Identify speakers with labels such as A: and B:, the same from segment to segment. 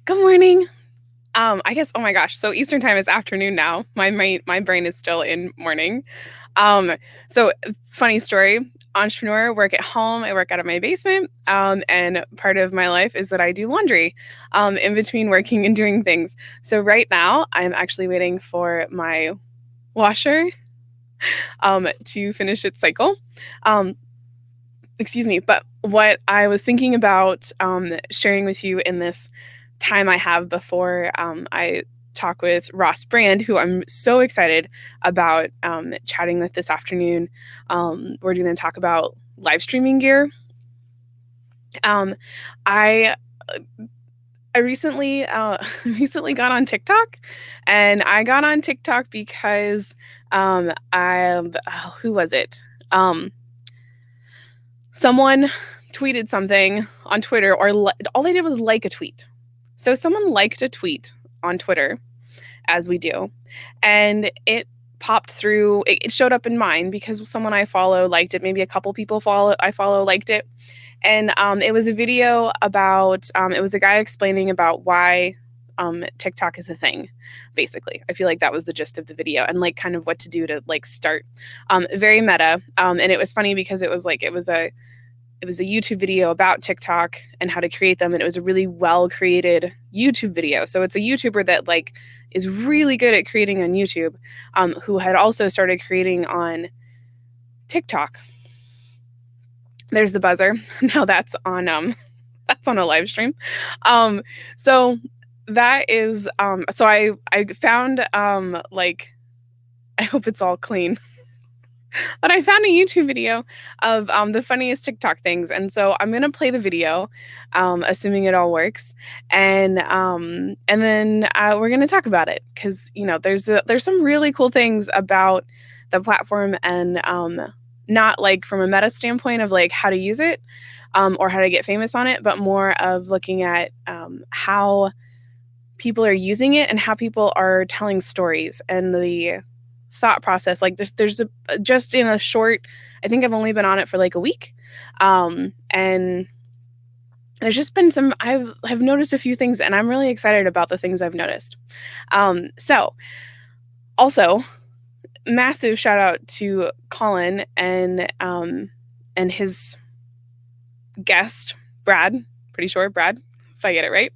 A: Good morning. I guess, oh my gosh, so Eastern time is afternoon now. My brain is still in morning. Um, so funny story, entrepreneur, work at home, I work out of my basement. And part of my life is that I do laundry in between working and doing things. So right now I'm actually waiting for my washer to finish its cycle. Um, excuse me, but what I was thinking about sharing with you in this time I have before I talk with Ross Brand, who I'm so excited about chatting with this afternoon. We're going to talk about live streaming gear. Um, I I recently recently got on TikTok, and I got on TikTok because who was it? Someone tweeted something on Twitter, or all they did was like a tweet. So someone liked a tweet on Twitter, as we do, and it popped through. It showed up in mine because someone I follow liked it. Maybe a couple people I follow liked it, and it was a video about. It was a guy explaining about why TikTok is a thing. Basically, I feel like that was the gist of the video, and like kind of what to do to like start. Very meta, and it was funny because it was a YouTube video about TikTok and how to create them, and it was a really well created YouTube video. So it's a YouTuber that like is really good at creating on YouTube, who had also started creating on TikTok. There's the buzzer. Now that's on a live stream. So that is so I found like I hope it's all clean. But I found a YouTube video of the funniest TikTok things, and so I'm gonna play the video, assuming it all works, and then we're gonna talk about it because there's some really cool things about the platform, and not like from a meta standpoint of like how to use it or how to get famous on it, but more of looking at how people are using it and how people are telling stories and the thought process. Like there's just in a short, I think I've only been on it for like a week, and there's just been some I've noticed a few things, and I'm really excited about the things I've noticed. So also massive shout out to Colin and his guest Brad, pretty sure Brad, if I get it right.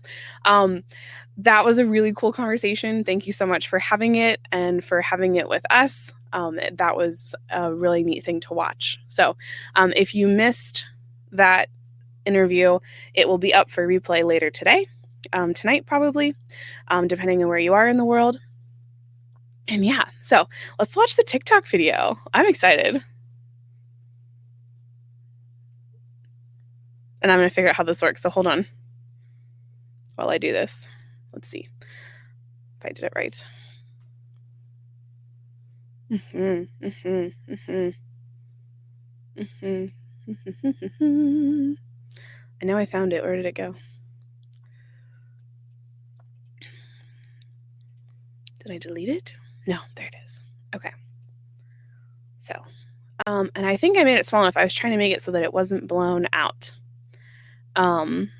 A: That was a really cool conversation. Thank you so much for having it and for having it with us. That was a really neat thing to watch. So if you missed that interview, it will be up for replay later today, tonight probably, depending on where you are in the world. And yeah, so let's watch the TikTok video. I'm excited. And I'm going to figure out how this works. So hold on while I do this. Let's see if I did it right. I know I found it. Where did it go? Did I delete it? No, there it is. Okay. So, and I think I made it small enough. I was trying to make it so that it wasn't blown out. I'm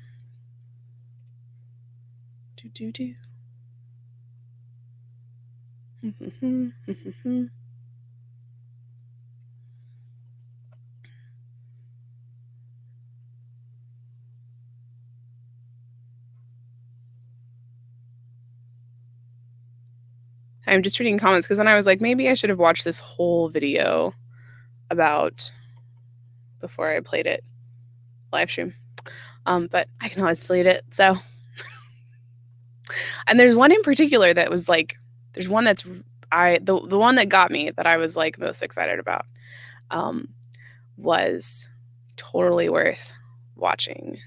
A: just reading comments because then I was like, maybe I should have watched this whole video before I played it live stream. But I can always delete it. So, and there's one in particular that was like, there's one that's the one that got me that I was like most excited about, was totally worth watching.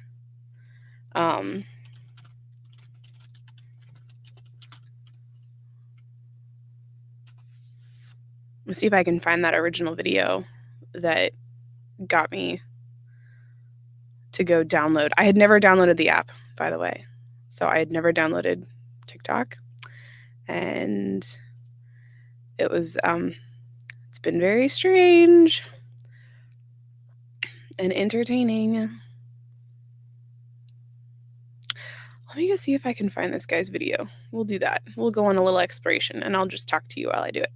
A: Let's see if I can find that original video that got me to go download. I had never downloaded the app, by the way. So I had never downloaded TikTok. And it was, it's been very strange and entertaining. Let me go see if I can find this guy's video. We'll do that. We'll go on a little exploration and I'll just talk to you while I do it.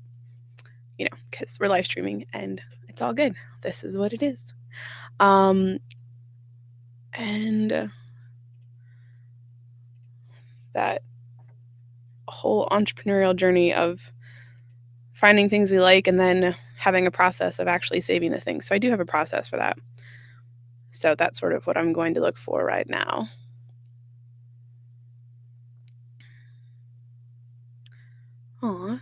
A: Because we're live streaming and it's all good. This is what it is. And that whole entrepreneurial journey of finding things we like and then having a process of actually saving the things. So I do have a process for that. So that's sort of what I'm going to look for right now. Aw.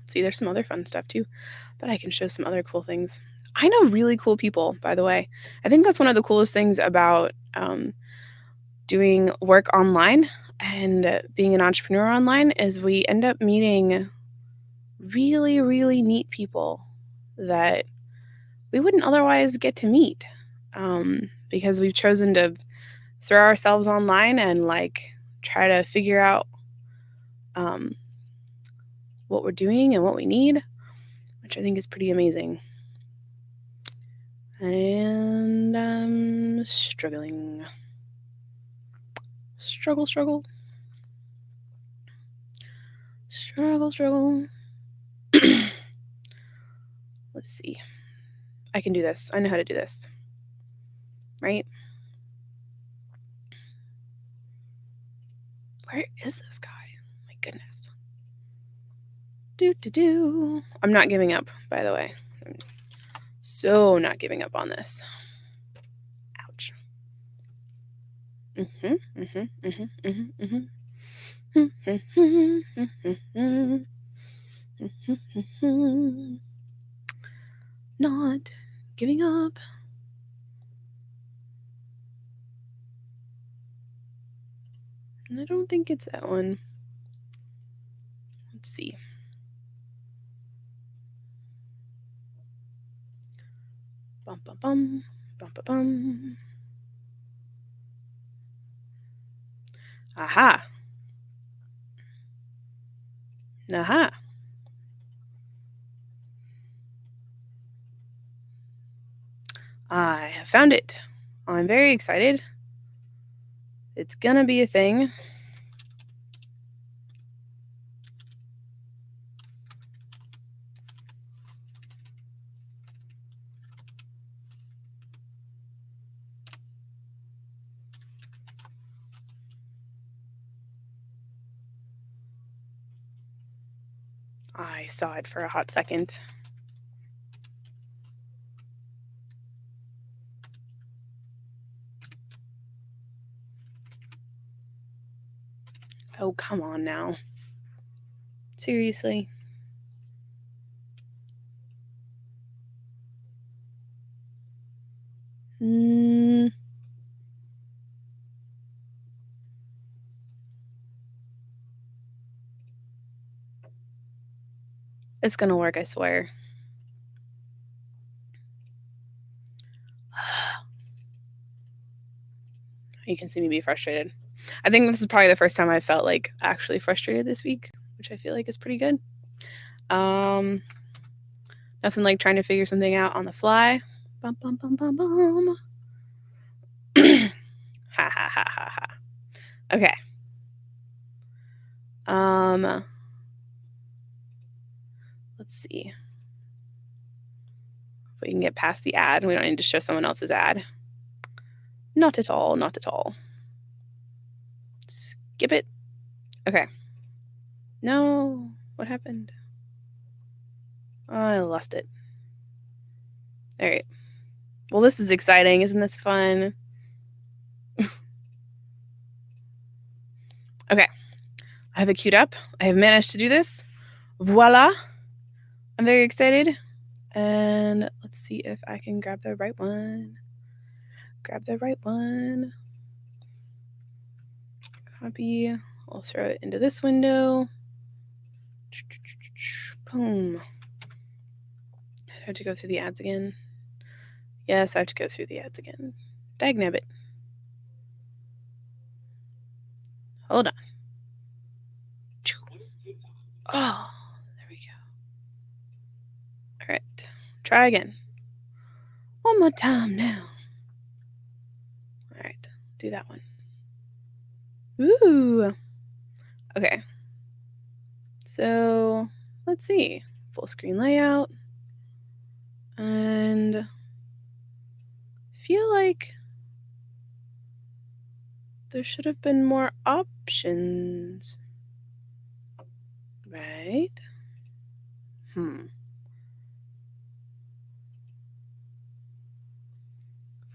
A: See, there's some other fun stuff too, but I can show some other cool things. I know really cool people, by the way. I think that's one of the coolest things about doing work online and being an entrepreneur online is we end up meeting really, really neat people that we wouldn't otherwise get to meet because we've chosen to throw ourselves online and try to figure out what we're doing and what we need, which I think is pretty amazing. And I'm struggling. Struggle. Let's see. I can do this. I know how to do this. Right? Where is this guy? My goodness. I'm not giving up, by the way. I'm so not giving up on this. Ouch. Not giving up. I don't think it's that one. Let's see. Bum bum bum bum bum bum. Aha. Aha. I have found it. I'm very excited. It's gonna be a thing. I saw it for a hot second. Oh, come on now. Seriously? It's gonna work, I swear. You can see me be frustrated. I think this is probably the first time I felt actually frustrated this week, which I feel like is pretty good. Nothing like trying to figure something out on the fly. Bum bum bum bum bum. Ha ha ha ha ha. Okay. Let's see if we can get past the ad. We don't need to show someone else's ad. Not at all. Not at all. Skip it. Okay. No. What happened? Oh, I lost it. All right. Well, this is exciting. Isn't this fun? Okay. I have it queued up. I have managed to do this. Voila. I'm very excited. And let's see if I can grab the right one. Copy. I'll throw it into this window. Boom. I have to go through the ads again. Yes, I have to go through the ads again. Dagnabbit. Hold on. Oh, there we go. All right. Try again. One more time now. All right, do that one. Ooh. Okay. So let's see. Full screen layout. And feel like there should have been more options. Right?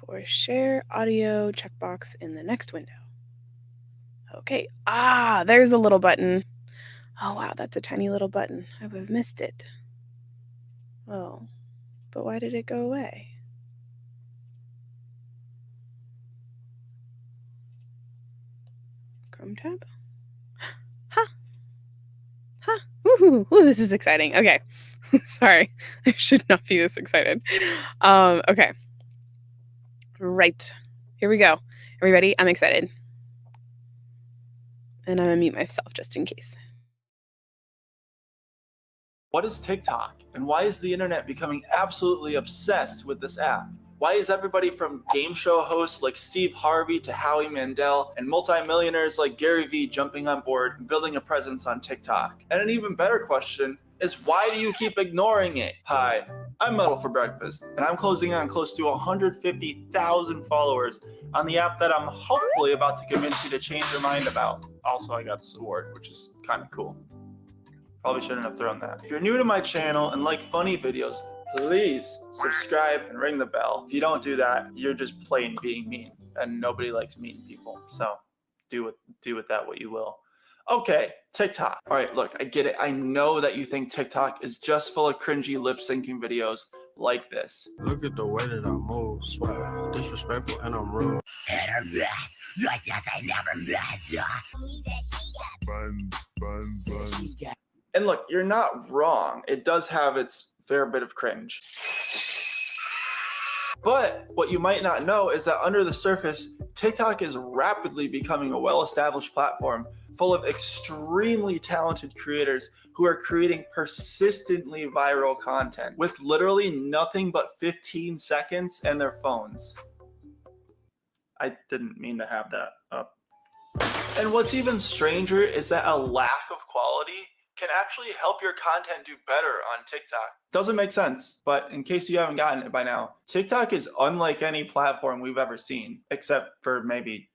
A: For share audio checkbox in the next window. Okay. Ah, there's a little button. Oh, wow, that's a tiny little button. I would have missed it. Oh, but why did it go away? Chrome tab? Huh. Huh. Ooh, this is exciting. Okay. Sorry. I should not be this excited. Okay. Right. Here we go. Everybody, I'm excited. And I'm gonna mute myself just in case.
B: What is TikTok, and why is the internet becoming absolutely obsessed with this app? Why is everybody from game show hosts like Steve Harvey to Howie Mandel and multimillionaires like Gary Vee jumping on board and building a presence on TikTok? And an even better question is, why do you keep ignoring it? Hi, I'm Metal for Breakfast, and I'm closing on close to 150,000 followers on the app that I'm hopefully about to convince you to change your mind about. Also, I got this award, which is kind of cool. Probably shouldn't have thrown that. If you're new to my channel and like funny videos, please subscribe and ring the bell. If you don't do that, you're just plain being mean, and nobody likes mean people. So do with that what you will. Okay, TikTok. All right, look, I get it. I know that you think TikTok is just full of cringy lip syncing videos like this.
C: Look at the way that I move, swear, disrespectful, and I'm rude.
B: And look, you're not wrong. It does have its fair bit of cringe. But what you might not know is that under the surface, TikTok is rapidly becoming a well-established platform full of extremely talented creators who are creating persistently viral content with literally nothing but 15 seconds and their phones. I didn't mean to have that up. And what's even stranger is that a lack of quality can actually help your content do better on TikTok. Doesn't make sense, but in case you haven't gotten it by now, TikTok is unlike any platform we've ever seen, except for maybe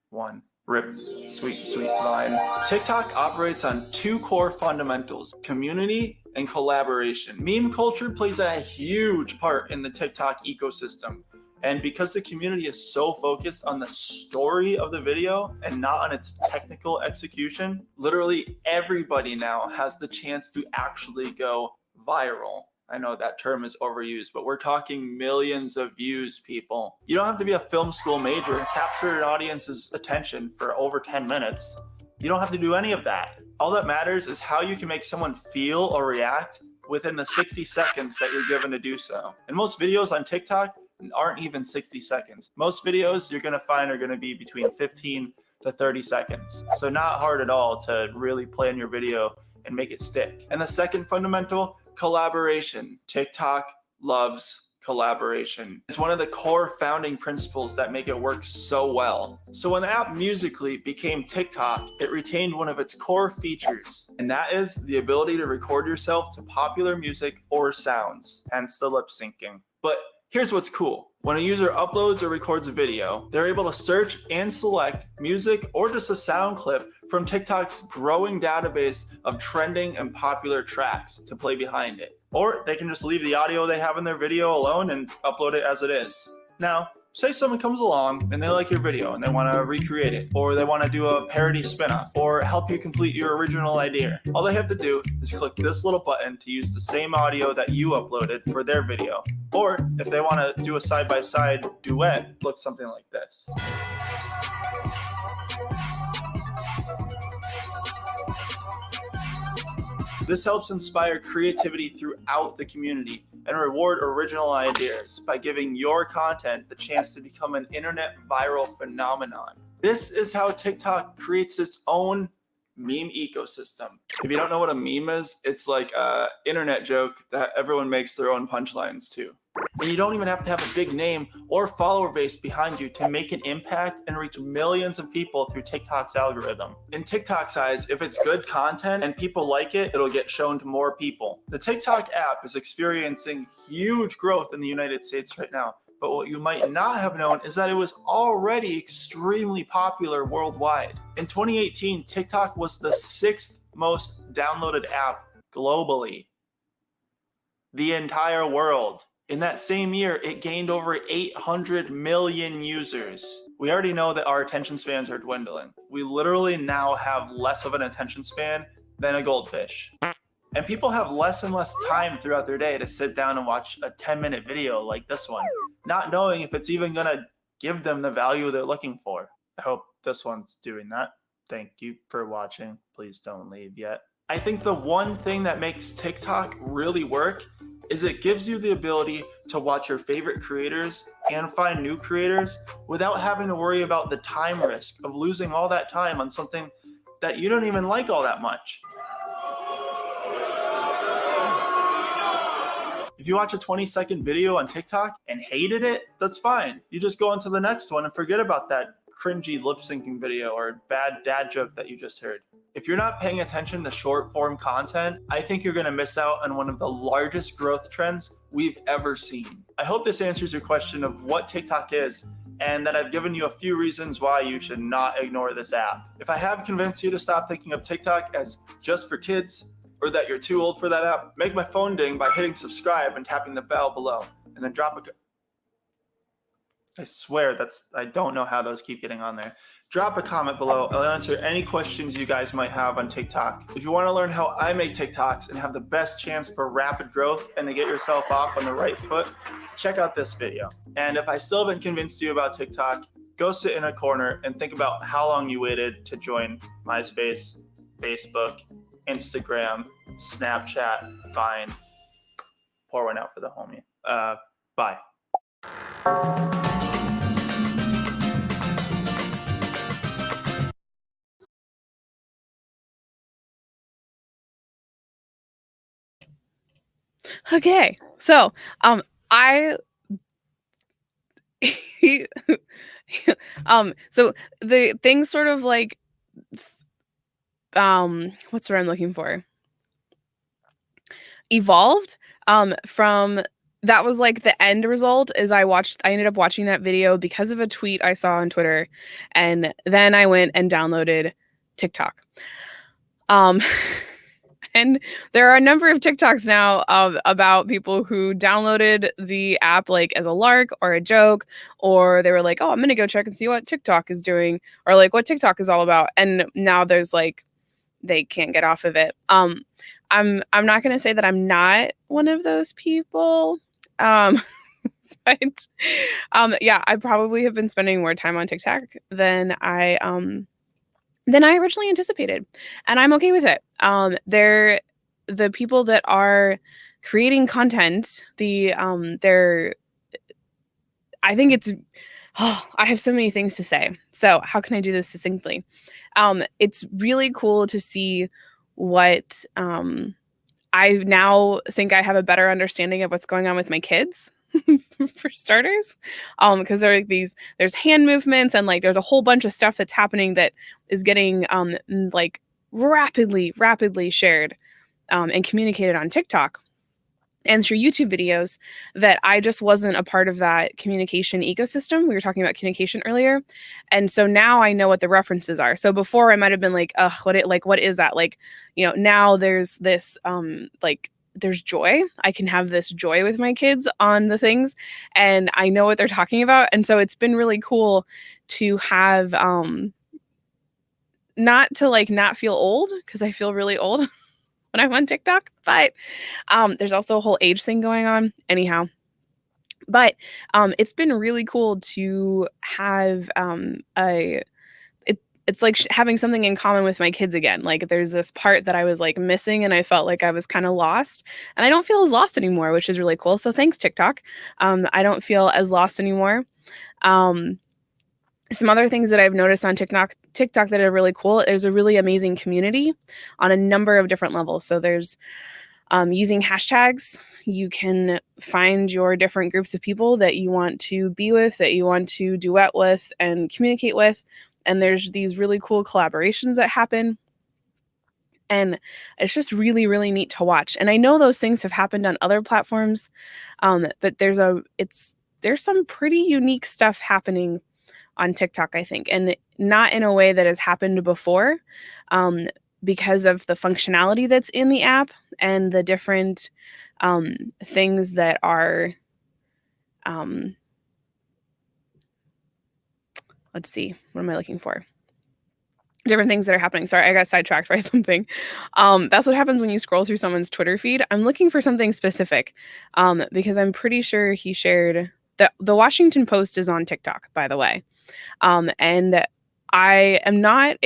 B: one. Rip, sweet Vine. TikTok operates on two core fundamentals: community and collaboration. Meme culture plays a huge part in the TikTok ecosystem. And because the community is so focused on the story of the video and not on its technical execution, literally everybody now has the chance to actually go viral. I know that term is overused, but we're talking millions of views, people. You don't have to be a film school major and capture an audience's attention for over 10 minutes. You don't have to do any of that. All that matters is how you can make someone feel or react within the 60 seconds that you're given to do so. And most videos on TikTok aren't even 60 seconds. Most videos you're gonna find are gonna be between 15 to 30 seconds. So not hard at all to really plan your video and make it stick. And the second fundamental, collaboration. TikTok loves collaboration. It's one of the core founding principles that make it work so well. So when the app Musical.ly became TikTok, it retained one of its core features, and that is the ability to record yourself to popular music or sounds, hence the lip syncing. But here's what's cool. When a user uploads or records a video, they're able to search and select music or just a sound clip from TikTok's growing database of trending and popular tracks to play behind it. Or they can just leave the audio they have in their video alone and upload it as it is. Now, say someone comes along and they like your video and they want to recreate it, or they want to do a parody spin-off, or help you complete your original idea. All they have to do is click this little button to use the same audio that you uploaded for their video. Or if they want to do a side-by-side duet, look something like this. This helps inspire creativity throughout the community and reward original ideas by giving your content the chance to become an internet viral phenomenon. This is how TikTok creates its own meme ecosystem. If you don't know what a meme is, it's like an internet joke that everyone makes their own punchlines to. And you don't even have to have a big name or follower base behind you to make an impact and reach millions of people through TikTok's algorithm. In TikTok's eyes, if it's good content and people like it, it'll get shown to more people. The TikTok app is experiencing huge growth in the United States right now. But what you might not have known is that it was already extremely popular worldwide. In 2018, TikTok was the 6th most downloaded app globally. The entire world. In that same year, it gained over 800 million users. We already know that our attention spans are dwindling. We literally now have less of an attention span than a goldfish. And people have less and less time throughout their day to sit down and watch a 10-minute video like this one, not knowing if it's even gonna give them the value they're looking for. I hope this one's doing that. Thank you for watching. Please don't leave yet. I think the one thing that makes TikTok really work is it gives you the ability to watch your favorite creators and find new creators without having to worry about the time risk of losing all that time on something that you don't even like all that much. If you watch a 20-second video on TikTok and hated it, that's fine. You just go on to the next one and forget about that cringy lip syncing video or bad dad joke that you just heard. If you're not paying attention to short form content, I think you're gonna miss out on one of the largest growth trends we've ever seen. I hope this answers your question of what TikTok is, and that I've given you a few reasons why you should not ignore this app. If I have convinced you to stop thinking of TikTok as just for kids, or that you're too old for that app, make my phone ding by hitting subscribe and tapping the bell below, and then drop a... I swear I don't know how those keep getting on there. Drop a comment below. I'll answer any questions you guys might have on TikTok. If you want to learn how I make TikToks and have the best chance for rapid growth and to get yourself off on the right foot, check out this video. And if I still haven't convinced you about TikTok, go sit in a corner and think about how long you waited to join MySpace, Facebook, Instagram, Snapchat, Vine. Pour one out for the homie. Bye.
A: Okay, so I so the thing sort of like what's the word I'm looking for? Evolved from that was like the end result is I ended up watching that video because of a tweet I saw on Twitter, and then I went and downloaded TikTok. And there are a number of TikToks now about people who downloaded the app like as a lark or a joke, or they were like, oh, I'm gonna go check and see what TikTok is doing, or like what TikTok is all about. And now there's like they can't get off of it. I'm not gonna say that I'm not one of those people. But yeah, I probably have been spending more time on TikTok than I originally anticipated, and I'm okay with it. The people that are creating content, I think it's I have so many things to say. So how can I do this succinctly? It's really cool to see what I now think I have a better understanding of what's going on with my kids. For starters, because there's hand movements and like there's a whole bunch of stuff that's happening that is getting like rapidly shared and communicated on TikTok and through YouTube videos that I just wasn't a part of that communication ecosystem. We were talking about communication earlier. And so now I know what the references are. So before I might have been like, what is that? Like, now there's this there's joy. I can have this joy with my kids on the things, and I know what they're talking about. And so it's been really cool to have not feel old, because I feel really old when I'm on TikTok, but there's also a whole age thing going on anyhow. But it's been really cool to have it's like having something in common with my kids again. Like there's this part that I was like missing, and I felt like I was kind of lost, and I don't feel as lost anymore, which is really cool. So thanks, TikTok. I don't feel as lost anymore. Some other things that I've noticed on TikTok that are really cool. There's a really amazing community on a number of different levels. So there's Using hashtags, you can find your different groups of people that you want to be with, that you want to duet with and communicate with. And there's these really cool collaborations that happen. And it's just really, really neat to watch. And I know those things have happened on other platforms, but there's some pretty unique stuff happening on TikTok, I think, and not in a way that has happened before, because of the functionality that's in the app and the different things that are, let's see, what am I looking for? Different things that are happening. Sorry, I got sidetracked by something. That's what happens when you scroll through someone's Twitter feed. I'm looking for something specific, because I'm pretty sure he shared the Washington Post is on TikTok, by the way. And I'm not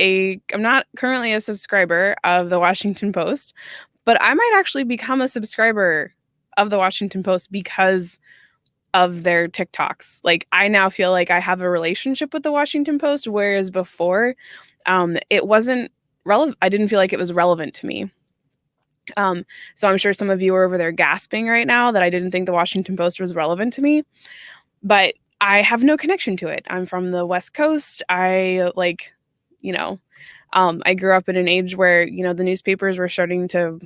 A: currently a subscriber of the Washington Post, but I might actually become a subscriber of the Washington Post because of their TikToks. Like, I now feel like I have a relationship with the Washington Post, whereas before, it wasn't relevant. I didn't feel like it was relevant to me. So I'm sure some of you are over there gasping right now that I didn't think the Washington Post was relevant to me, but I have no connection to it. I'm from the West Coast. I grew up in an age where, the newspapers were starting to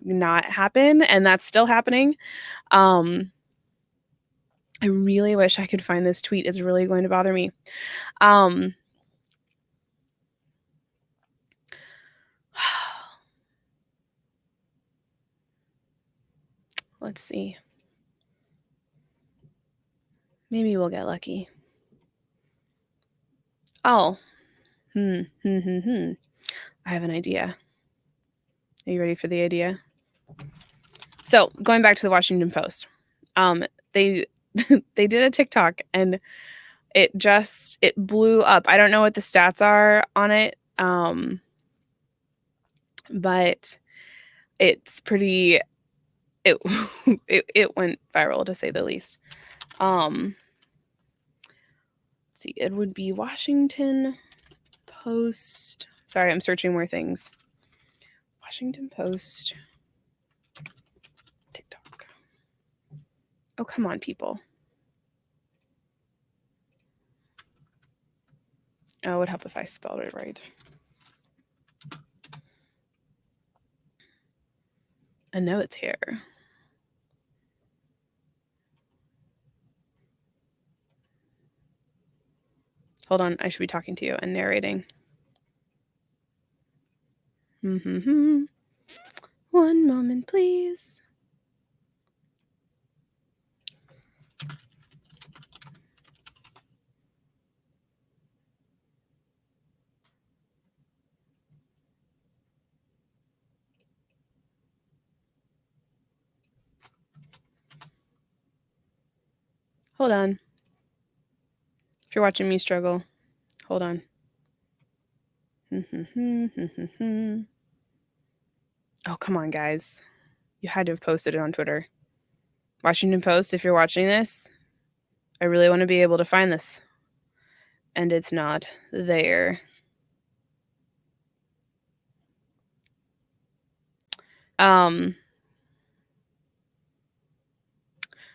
A: not happen, and that's still happening. I really wish I could find this tweet. It's really going to bother me. Let's see. Maybe we'll get lucky. Oh. I have an idea. Are you ready for the idea? So, going back to the Washington Post, they they did a TikTok and it blew up. I don't know what the stats are on it, but it's pretty. It it went viral, to say the least. Let's see, it would be Washington Post. Sorry, I'm searching more things. Washington Post TikTok. Oh, come on, people. Oh, it would help if I spelled it right. I know it's here. Hold on, I should be talking to you and narrating. One moment, please. Hold on. If you're watching me struggle, hold on. Oh, come on, guys. You had to have posted it on Twitter. Washington Post, if you're watching this, I really want to be able to find this. And it's not there.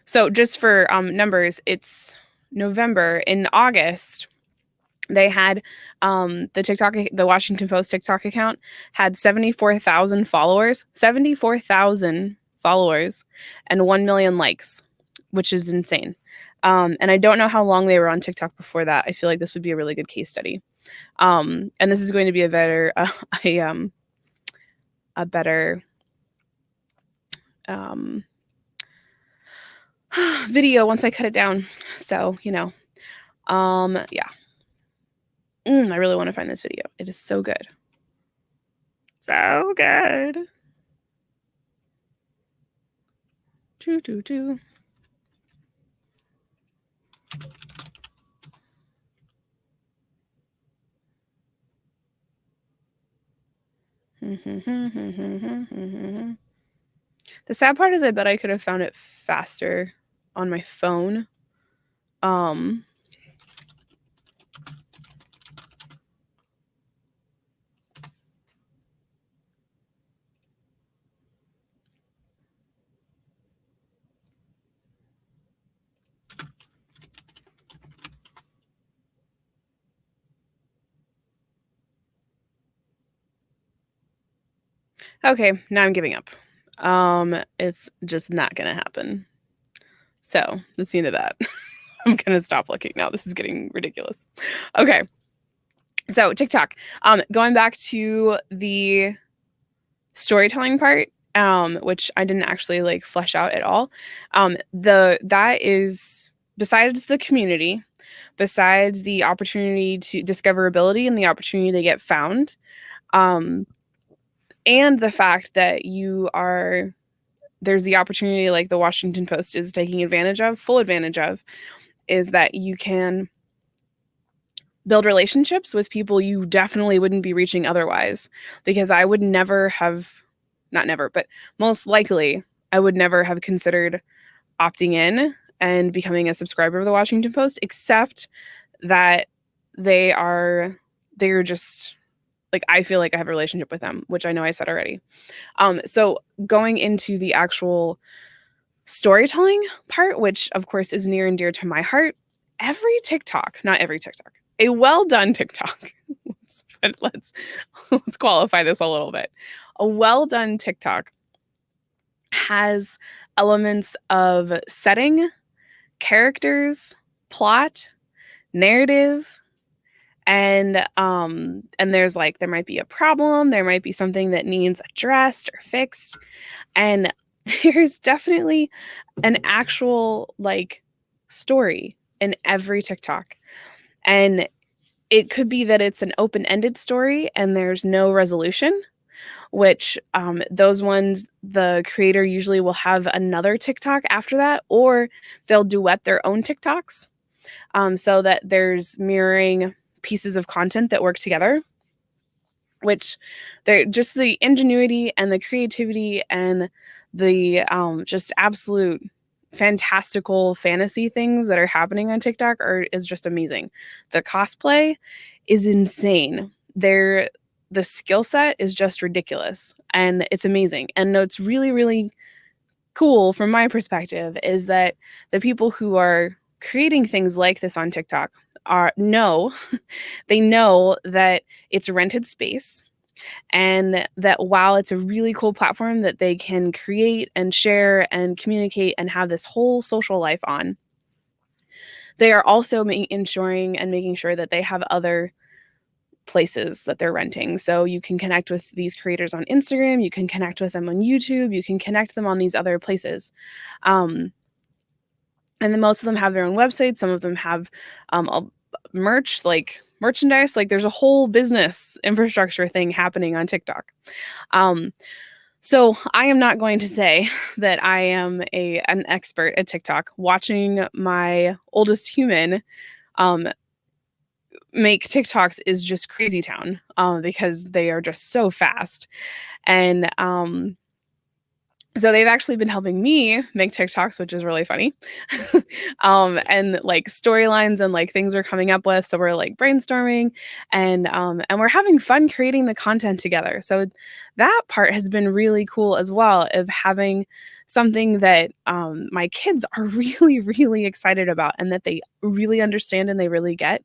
A: So just for numbers, it's November. In August, they had the Washington Post TikTok account had 74,000 followers, and 1 million likes, which is insane. And I don't know how long they were on TikTok before that. I feel like this would be a really good case study. And this is going to be a better video once I cut it down. So, yeah. I really want to find this video. It is so good. So good. Doo. The sad part is I bet I could have found it faster on my phone. Okay, now I'm giving up. It's just not gonna happen. So that's the end of that. I'm gonna stop looking now. This is getting ridiculous. Okay. So TikTok. Going back to the storytelling part, which I didn't actually like flesh out at all. That is, besides the community, besides the opportunity to discoverability and the opportunity to get found, um, and the fact that there's the opportunity, like the Washington Post is taking full advantage of, is that you can build relationships with people you definitely wouldn't be reaching otherwise. Because I would never have, not never, but most likely, I would never have considered opting in and becoming a subscriber of the Washington Post, except that they're just like, I feel like I have a relationship with them, which I know I said already. So going into the actual storytelling part, which of course is near and dear to my heart, not every TikTok, a well done TikTok. let's let's qualify this a little bit. A well done TikTok has elements of setting, characters, plot, narrative, and there might be a problem, there might be something that needs addressed or fixed, and there's definitely an actual like story in every TikTok. And it could be that it's an open-ended story and there's no resolution, which those ones, the creator usually will have another TikTok after that, or they'll duet their own TikToks, so that there's mirroring pieces of content that work together, which they're just the ingenuity and the creativity and the just absolute fantastical fantasy things that are happening on TikTok is just amazing. The cosplay is insane. The skill set is just ridiculous and it's amazing. And what's really, really cool from my perspective is that the people who are creating things like this on TikTok they know that it's rented space, and that while it's a really cool platform that they can create and share and communicate and have this whole social life on, they are also ensuring and making sure that they have other places that they're renting. So you can connect with these creators on Instagram, you can connect with them on YouTube, you can connect them on these other places. And then most of them have their own websites. Some of them have merchandise. Like there's a whole business infrastructure thing happening on TikTok. So I am not going to say that I am an expert at TikTok. Watching my oldest human make TikToks is just crazy town, because they are just so fast. And so they've actually been helping me make TikToks, which is really funny. And like storylines and like things we're coming up with. So we're like brainstorming and we're having fun creating the content together. So that part has been really cool as well, of having something that my kids are really, really excited about and that they really understand and they really get.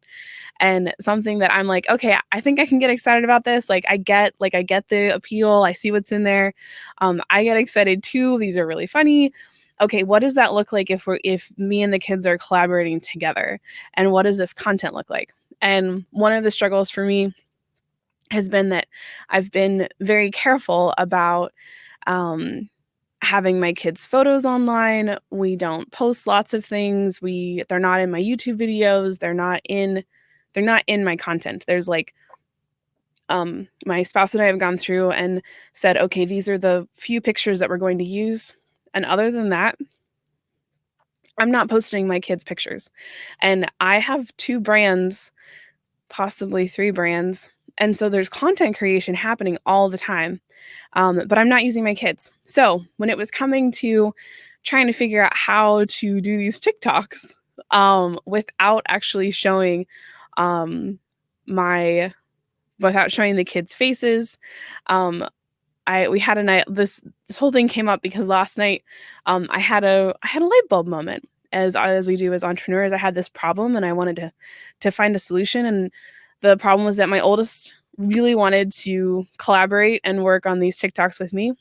A: And something that I'm like, okay, I think I can get excited about this. I get the appeal. I see what's in there. I get excited too. These are really funny. Okay, what does that look like if me and the kids are collaborating together? And what does this content look like? And one of the struggles for me has been that I've been very careful about having my kids' photos online. We don't post lots of things. They're not in my YouTube videos. They're not in my content. There's like my spouse and I have gone through and said, okay, these are the few pictures that we're going to use. And other than that, I'm not posting my kids' pictures. And I have 2 brands, possibly 3 brands. And so there's content creation happening all the time. But I'm not using my kids. So when it was coming to trying to figure out how to do these TikToks without actually showing without showing the kids' faces, we had a night. This whole thing came up because last night I had a light bulb moment. As we do as entrepreneurs, I had this problem and I wanted to find a solution. And the problem was that my oldest really wanted to collaborate and work on these TikToks with me.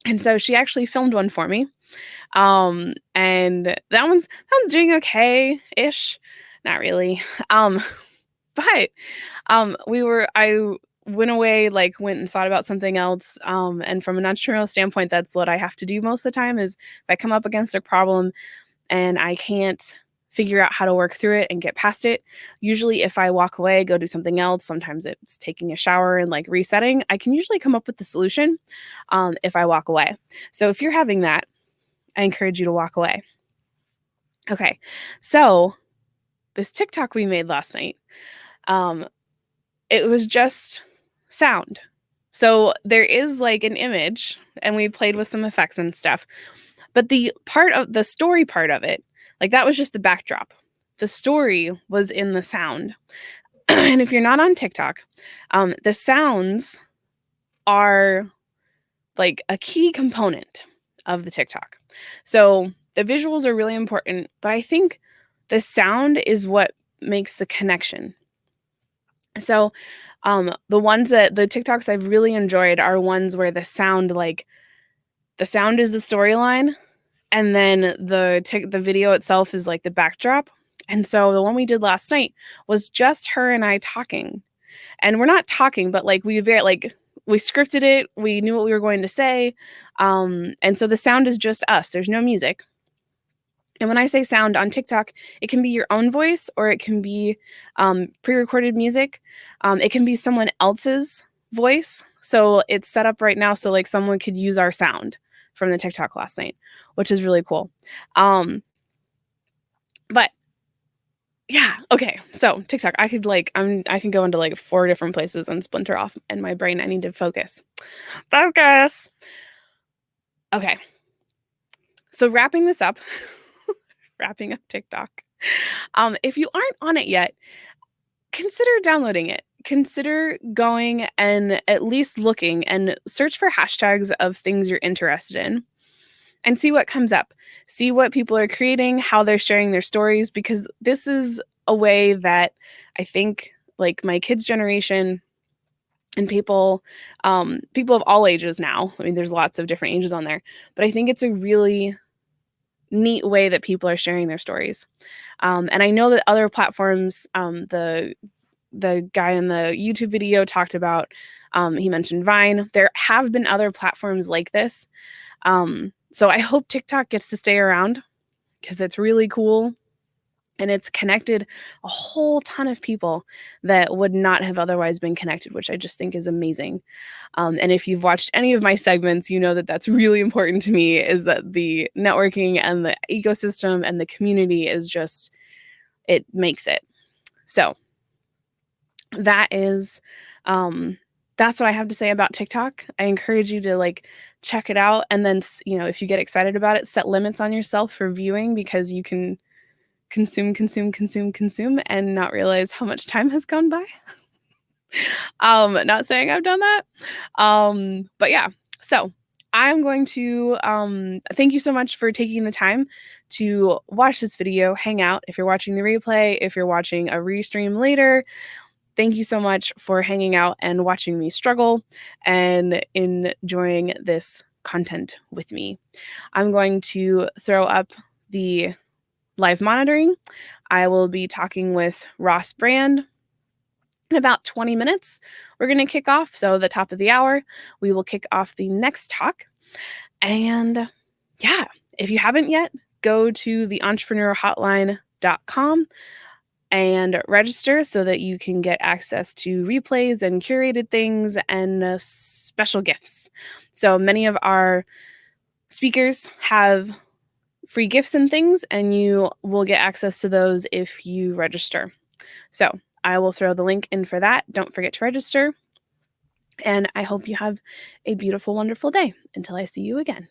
A: And so she actually filmed one for me. And that one's doing okay-ish. Not really. But I went away, like went and thought about something else. And from an entrepreneurial standpoint, that's what I have to do most of the time is if I come up against a problem and I can't figure out how to work through it and get past it. Usually if I walk away, go do something else, sometimes it's taking a shower and like resetting, I can usually come up with the solution if I walk away. So if you're having that, I encourage you to walk away. Okay, so this TikTok we made last night, it was just sound. So there is like an image and we played with some effects and stuff. But the story part of it, like that was just the backdrop. The story was in the sound. And if you're not on TikTok, the sounds are like a key component of the TikTok. So the visuals are really important, but I think the sound is what makes the connection. So the TikToks I've really enjoyed are ones where the sound is the storyline, and then the video itself is like the backdrop. And so the one we did last night was just her and I talking. And we're not talking, but like we scripted it, we knew what we were going to say. And so the sound is just us. There's no music. And when I say sound on TikTok, it can be your own voice or it can be pre-recorded music. It can be someone else's voice. So it's set up right now so like someone could use our sound from the TikTok last night, which is really cool. But yeah, okay. So TikTok, I can go into like 4 different places and splinter off in my brain. I need to focus. Focus. Okay. So wrapping this up, wrapping up TikTok. If you aren't on it yet, consider downloading it. Consider going and at least looking and search for hashtags of things you're interested in and see what comes up. See what people are creating, how they're sharing their stories, because this is a way that I think like my kids' generation and people of all ages now, I mean, there's lots of different ages on there, but I think it's a really neat way that people are sharing their stories. And I know that other platforms, the guy in the YouTube video talked about, he mentioned Vine. There have been other platforms like this. So I hope TikTok gets to stay around because it's really cool. And it's connected a whole ton of people that would not have otherwise been connected, which I just think is amazing. And if you've watched any of my segments, you know that that's really important to me, is that the networking and the ecosystem and the community is just, it makes it. So that is, that's what I have to say about TikTok. I encourage you to like check it out. And then, if you get excited about it, set limits on yourself for viewing, because you can consume and not realize how much time has gone by. Not saying I've done that. But yeah, so I'm going to thank you so much for taking the time to watch this video, hang out. If you're watching the replay, if you're watching a restream later, thank you so much for hanging out and watching me struggle and enjoying this content with me. I'm going to throw up the live monitoring. I will be talking with Ross Brand in about 20 minutes. We're going to kick off. So the top of the hour, we will kick off the next talk. And yeah, if you haven't yet, go to theentrepreneurhotline.com and register so that you can get access to replays and curated things and special gifts. So many of our speakers have free gifts and things, and you will get access to those if you register. So I will throw the link in for that. Don't forget to register. And I hope you have a beautiful, wonderful day until I see you again.